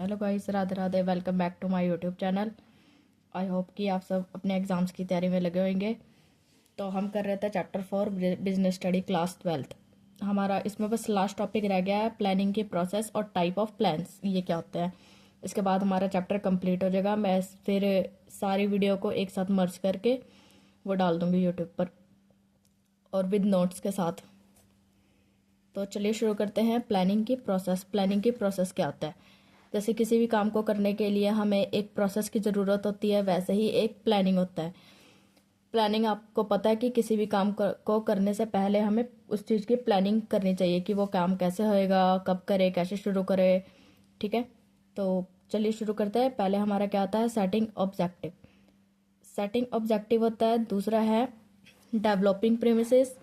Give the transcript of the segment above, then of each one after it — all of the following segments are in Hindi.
Hello guys, Radhe Radhe. Welcome back to my YouTube channel. I hope कि आप सब अपने एग्ज़ाम्स की तैयारी में लगे होंगे। तो हम कर रहे थे chapter 4 business study class 12th। हमारा इसमें बस लास्ट टॉपिक रह गया है, प्लानिंग की प्रोसेस और टाइप ऑफ प्लान्स, ये क्या होते हैं। इसके बाद हमारा चैप्टर कंप्लीट हो जाएगा। मैं फिर सारी वीडियो को एक साथ मर्ज करके वो डाल दूँगी यूट्यूब पर और विद नोट्स के साथ। तो चलिए शुरू करते हैं। प्लानिंग की प्रोसेस। प्लानिंग की प्रोसेस क्या होता है? जैसे किसी भी काम को करने के लिए हमें एक प्रोसेस की ज़रूरत होती है, वैसे ही एक प्लानिंग होता है। प्लानिंग, आपको पता है कि किसी भी काम को करने से पहले हमें उस चीज़ की प्लानिंग करनी चाहिए कि वो काम कैसे होएगा, कब करे, कैसे शुरू करे। ठीक है, तो चलिए शुरू करते हैं। पहले हमारा क्या आता है? Setting objective. सेटिंग ऑब्जेक्टिव होता है। दूसरा है डेवलपिंग प्रीमिसेस।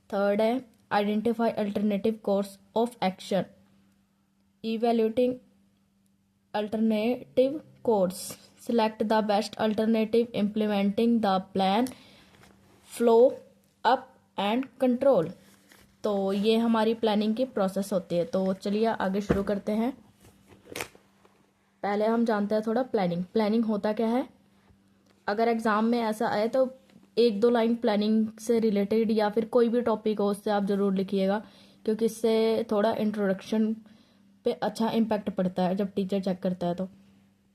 थर्ड है identify alternative course of action, evaluating alternative course, select the best alternative, implementing the plan, flow up and control। तो ये हमारी प्लानिंग की प्रोसेस होती है। तो चलिए आगे शुरू करते हैं। पहले हम जानते हैं थोड़ा प्लानिंग होता क्या है। अगर एग्ज़ाम में ऐसा आए तो एक दो लाइन प्लानिंग से रिलेटेड या फिर कोई भी टॉपिक हो उससे आप ज़रूर लिखिएगा, क्योंकि इससे थोड़ा इंट्रोडक्शन पे अच्छा इम्पैक्ट पड़ता है जब टीचर चेक करता है। तो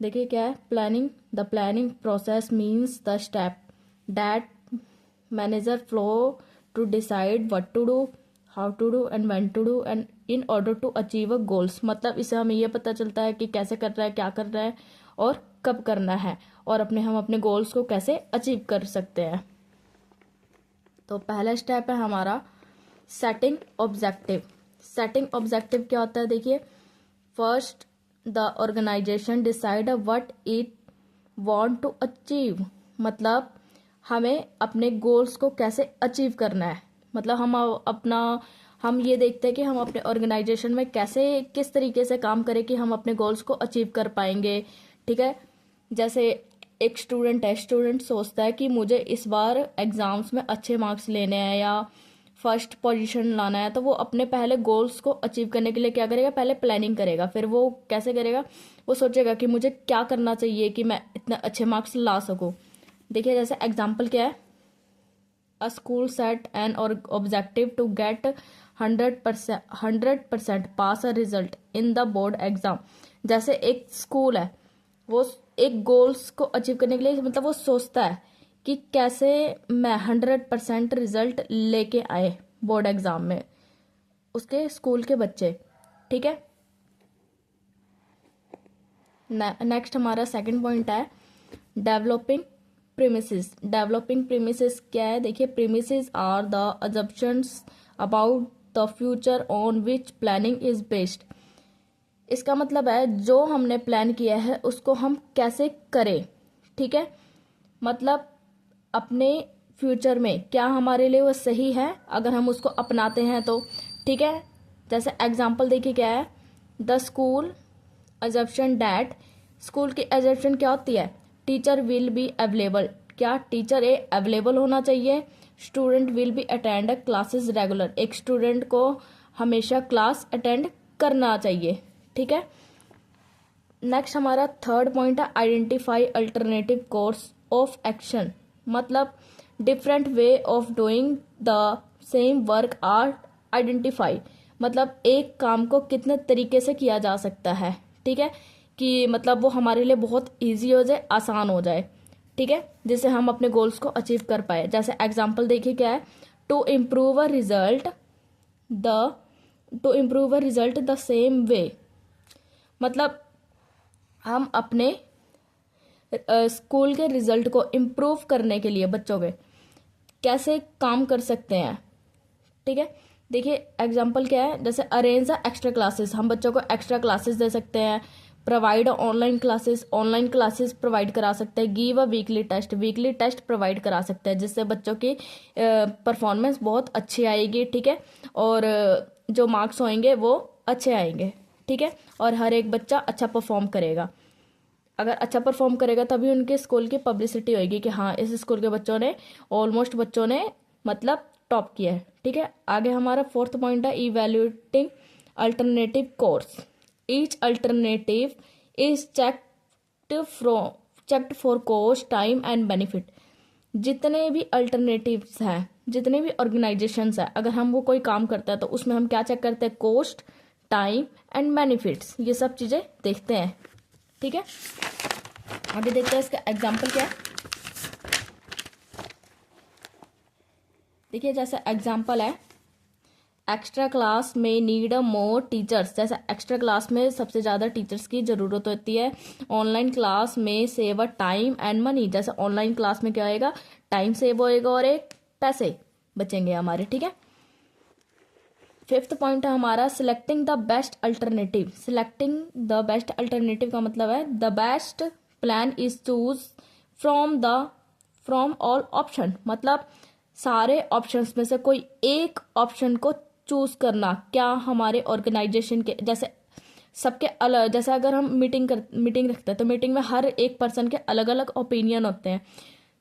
देखिए क्या है planning. The planning process means the step that manager follow to decide what to do, how to do and when to do and in order to achieve a goals. मतलब इससे हमें ये पता चलता है कि कैसे कर रहा है, क्या कर रहा है और कब करना है, और हम अपने गोल्स को कैसे अचीव कर सकते हैं। तो पहला स्टेप है हमारा सेटिंग ऑब्जेक्टिव। सेटिंग ऑब्जेक्टिव क्या होता है? देखिए, first the organisation decide what it want to achieve. मतलब हमें अपने गोल्स को कैसे अचीव करना है। मतलब हम ये देखते हैं कि हम अपने ऑर्गेनाइजेशन में कैसे, किस तरीके से काम करें कि हम अपने गोल्स को अचीव कर पाएंगे। ठीक है, जैसे एक स्टूडेंट सोचता है कि मुझे इस बार एग्जाम्स में अच्छे मार्क्स लेने हैं या फर्स्ट पोजीशन लाना है, तो वो अपने पहले गोल्स को अचीव करने के लिए क्या करेगा? पहले प्लानिंग करेगा। फिर वो कैसे करेगा? वो सोचेगा कि मुझे क्या करना चाहिए कि मैं इतने अच्छे मार्क्स ला सकूं। देखिए, जैसे एग्जाम्पल क्या है, अ स्कूल सेट एन और objective to get 100% pass a result in the board exam. जैसे एक स्कूल है, वो एक गोल्स को अचीव करने के लिए मतलब वो सोचता है कि कैसे मैं 100% रिजल्ट लेके आए बोर्ड एग्जाम में उसके स्कूल के बच्चे। ठीक है, नेक्स्ट हमारा सेकंड पॉइंट है डेवलपिंग प्रीमिसेस। डेवलपिंग प्रीमिसेस क्या है? देखिए, premises are the assumptions about the future on which planning is based. इसका मतलब है जो हमने प्लान किया है उसको हम कैसे करें। ठीक है, मतलब अपने फ्यूचर में क्या हमारे लिए वो सही है अगर हम उसको अपनाते हैं तो। ठीक है, जैसे एग्जांपल देखिए क्या है, the school assumption that. School की अजम्पशन क्या होती है? Teacher will be available. क्या टीचर अवेलेबल होना चाहिए? Student will be attend classes regular. एक स्टूडेंट को हमेशा क्लास अटेंड करना चाहिए। ठीक है, नेक्स्ट हमारा थर्ड पॉइंट है identify alternative course of action. मतलब different way of doing the same work are identify. मतलब एक काम को कितने तरीके से किया जा सकता है। ठीक है, कि मतलब वो हमारे लिए बहुत इजी हो जाए, आसान हो जाए। ठीक है, जिससे हम अपने गोल्स को अचीव कर पाए। जैसे एग्जांपल देखिए क्या है, to improve a result the the same way. मतलब हम अपने स्कूल के रिजल्ट को इम्प्रूव करने के लिए बच्चों के कैसे काम कर सकते हैं। ठीक है, देखिए एग्जांपल क्या है, जैसे अरेंज द एक्स्ट्रा क्लासेस। हम बच्चों को एक्स्ट्रा क्लासेस दे सकते हैं। प्रोवाइड ऑनलाइन क्लासेस प्रोवाइड करा सकते हैं। Give a weekly test provide करा सकते हैं, जिससे बच्चों की परफॉर्मेंस बहुत अच्छी आएगी। ठीक है, और जो मार्क्स होंगे वो अच्छे आएंगे। ठीक है, और हर एक बच्चा अच्छा परफॉर्म करेगा। अगर अच्छा परफॉर्म करेगा तभी उनके स्कूल की पब्लिसिटी होगी कि हाँ, इस स्कूल के बच्चों ने ऑलमोस्ट बच्चों ने मतलब टॉप किया है। ठीक है, आगे हमारा फोर्थ पॉइंट है evaluating alternative course. Each alternative is checked for cost, time and benefit. जितने भी अल्टरनेटिव्स हैं, जितने भी ऑर्गेनाइजेशंस हैं, अगर हम वो कोई काम करता है तो उसमें हम क्या चेक करते हैं? कॉस्ट, टाइम एंड बेनिफिट्स, ये सब चीज़ें देखते हैं। ठीक है, आगे देखते हैं इसका एग्जाम्पल क्या है। देखिए, जैसे एग्जाम्पल है, एक्स्ट्रा क्लास में नीड अ मोर टीचर्स। जैसे एक्स्ट्रा क्लास में सबसे ज़्यादा टीचर्स की ज़रूरत होती है। ऑनलाइन क्लास में save a time and money. जैसे ऑनलाइन क्लास में क्या होएगा? टाइम सेव होएगा और एक पैसे बचेंगे हमारे। ठीक है, फिफ्थ पॉइंट है हमारा selecting the best alternative. Selecting the best alternative का मतलब है the best plan is choose from all option. मतलब सारे ऑप्शंस में से कोई एक ऑप्शन को चूज करना। क्या हमारे ऑर्गेनाइजेशन के, जैसे सबके अलग, जैसे अगर हम मीटिंग रखते हैं तो मीटिंग में हर एक पर्सन के अलग अलग ओपिनियन होते हैं।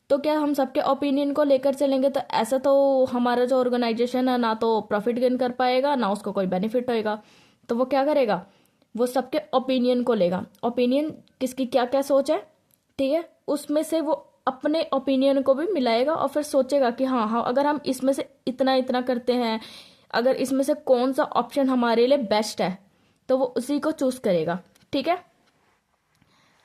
तो क्या हम सबके ओपिनियन को लेकर चलेंगे तो ऐसा तो हमारा जो ऑर्गेनाइजेशन है ना तो प्रॉफिट गेन कर पाएगा, ना उसको कोई बेनिफिट होएगा। तो वो क्या करेगा? वो सबके ओपिनियन को लेगा। ओपिनियन किसकी क्या क्या सोच है, ठीक है, उसमें से वो अपने ओपिनियन को भी मिलाएगा और फिर सोचेगा कि हाँ हाँ, अगर हम इसमें से इतना इतना करते हैं, अगर इसमें से कौन सा ऑप्शन हमारे लिए बेस्ट है, तो वो उसी को चूज करेगा। ठीक है,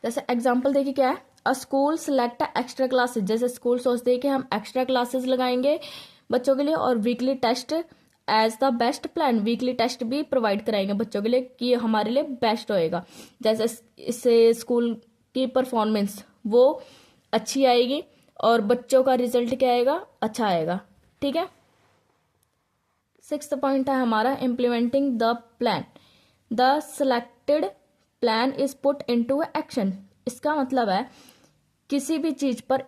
जैसे एग्जाम्पल देखिए क्या है, a school select extra classes. जैसे स्कूल सोचते हैं कि हम एक्स्ट्रा क्लासेस लगाएंगे बच्चों के लिए और weekly test as the best plan. Weekly test भी प्रोवाइड कराएंगे बच्चों के लिए कि ये हमारे लिए बेस्ट होएगा। जैसे इससे स्कूल की परफॉर्मेंस वो अच्छी आएगी और बच्चों का रिजल्ट क्या आएगा? अच्छा आएगा। ठीक है, सिक्स्थ पॉइंट है हमारा implementing the plan. The selected plan is put into action. इसका मतलब है किसी भी चीज पर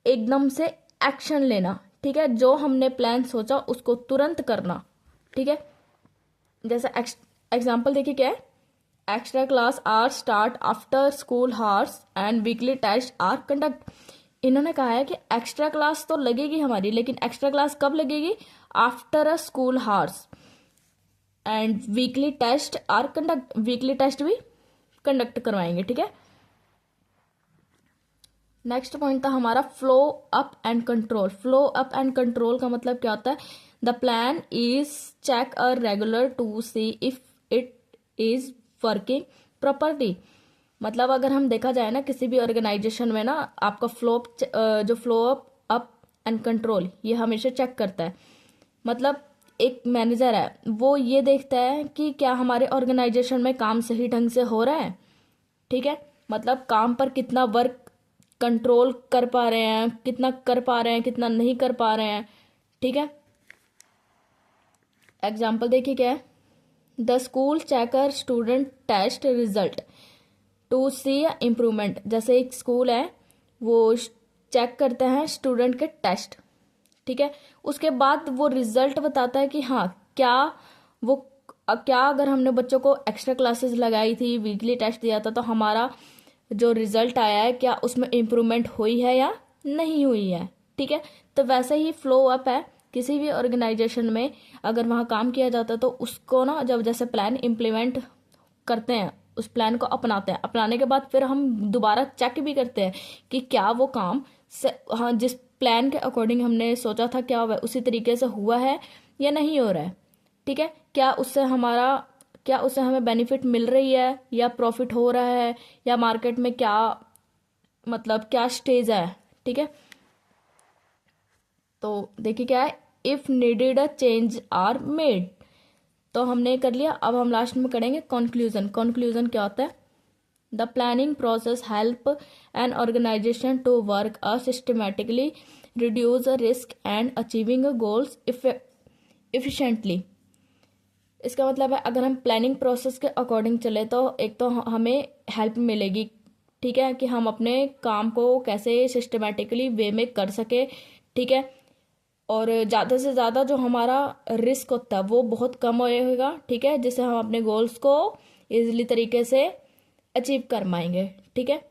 एकदम से एक्शन लेना। ठीक है, जो हमने प्लान सोचा उसको तुरंत करना। ठीक है, जैसे एग्जाम्पल देखिए क्या है, extra class are start after school hours and weekly test are conduct. इन्होंने कहा है कि एक्स्ट्रा क्लास तो लगेगी हमारी, लेकिन एक्स्ट्रा क्लास कब लगेगी? After a school hours and weekly test are conduct. Weekly test भी कंडक्ट करवाएंगे। ठीक है, नेक्स्ट पॉइंट था हमारा follow up and control. Follow up and control का मतलब क्या होता है? The plan is check a regular to see if it is working properly. मतलब अगर हम देखा जाए ना किसी भी ऑर्गेनाइजेशन में ना, आपका जो फ्लो अप एंड कंट्रोल ये हमेशा चेक करता है। मतलब एक मैनेजर है, वो ये देखता है कि क्या हमारे ऑर्गेनाइजेशन में काम सही ढंग से हो रहा है। ठीक है, मतलब काम पर कितना वर्क कंट्रोल कर पा रहे हैं, कितना कर पा रहे हैं, कितना नहीं कर पा रहे हैं। ठीक है, एग्जाम्पल देखिए क्या है, the school checker student test result to see improvement. जैसे एक स्कूल है वो चेक करते हैं स्टूडेंट के टेस्ट। ठीक है, उसके बाद वो रिजल्ट बताता है कि हाँ क्या अगर हमने बच्चों को एक्स्ट्रा क्लासेस लगाई थी, वीकली टेस्ट दिया था, तो हमारा जो रिजल्ट आया है क्या उसमें इम्प्रूवमेंट हुई है या नहीं हुई है। ठीक है, तो वैसे ही फ्लो अप है किसी भी ऑर्गेनाइजेशन में। अगर वहाँ काम किया जाता है तो उसको ना, जब जैसे प्लान इम्प्लीमेंट करते हैं, उस प्लान को अपनाते हैं, अपनाने के बाद फिर हम दोबारा चेक भी करते हैं कि क्या वो काम हाँ जिस प्लान के अकॉर्डिंग हमने सोचा था क्या वह उसी तरीके से हुआ है या नहीं हो रहा है। ठीक है, क्या उससे हमें बेनिफिट मिल रही है या प्रॉफिट हो रहा है, या मार्केट में क्या मतलब क्या स्टेज है। ठीक है, तो देखिए क्या है, if needed a change are made. तो हमने कर लिया, अब हम लास्ट में करेंगे कंक्लूजन। कंक्लूजन क्या होता है? The planning process help an organisation to work a systematically, reduce risk and achieving goals efficiently. इसका मतलब है अगर हम प्लानिंग प्रोसेस के अकॉर्डिंग चले तो एक तो हमें हेल्प मिलेगी। ठीक है, कि हम अपने काम को कैसे सिस्टमेटिकली वे में कर सके। ठीक है, और ज़्यादा से ज़्यादा जो हमारा रिस्क होता है वो बहुत कम होएगा। ठीक है, जिससे हम अपने गोल्स को इजीली तरीके से अचीव कर पाएंगे। ठीक है,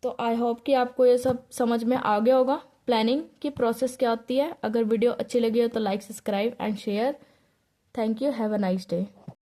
तो आई होप कि आपको ये सब समझ में आ गया होगा प्लानिंग की प्रोसेस क्या होती है। अगर वीडियो अच्छी लगी हो तो like, subscribe and share. Thank you, have a nice day.